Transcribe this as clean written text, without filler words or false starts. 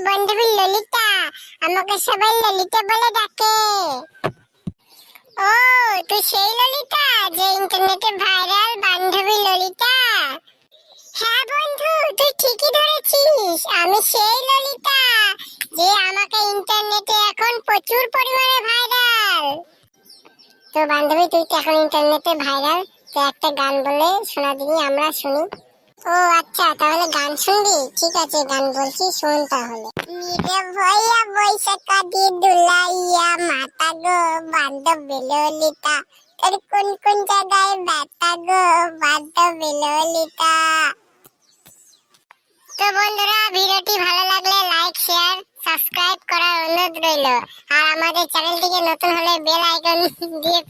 বান্ধবী ললিতা। আমাকে সবাই ললিতা বলে ডাকে। ও, তুই সেই ললিতা যে ইন্টারনেটে ভাইরাল বান্ধবী ললিতা? হ্যাঁ বন্ধু, তুই ঠিকই ধরেছিস। আমি সেই ললিতা যে আমাকে ইন্টারনেটে এখন প্রচুর পরিমাণে ভাইরাল। তো বান্ধবী, তুই তো এখন ইন্টারনেটে ভাইরাল, তো একটা গান বলে শোনা দিবি, আমরা শুনি। ও আচ্ছা, তাহলে গান শুনবি? ঠিক আছে, গান বলছি, শোন তাহলে। নিরে ভয়া বৈশাখা দি দুলাইয়া মাতা গো বান্ধবী ললিতা, তোর কোন কোন জায়গায় ব্যথা গো বান্ধবী ললিতা। তো বন্ধুরা, ভিডিওটি ভালো লাগলে লাইক, শেয়ার, সাবস্ক্রাইব করার অনুরোধ রইল। আর আমাদের চ্যানেলটিকে নতুন হলে বেল আইকন দিয়ে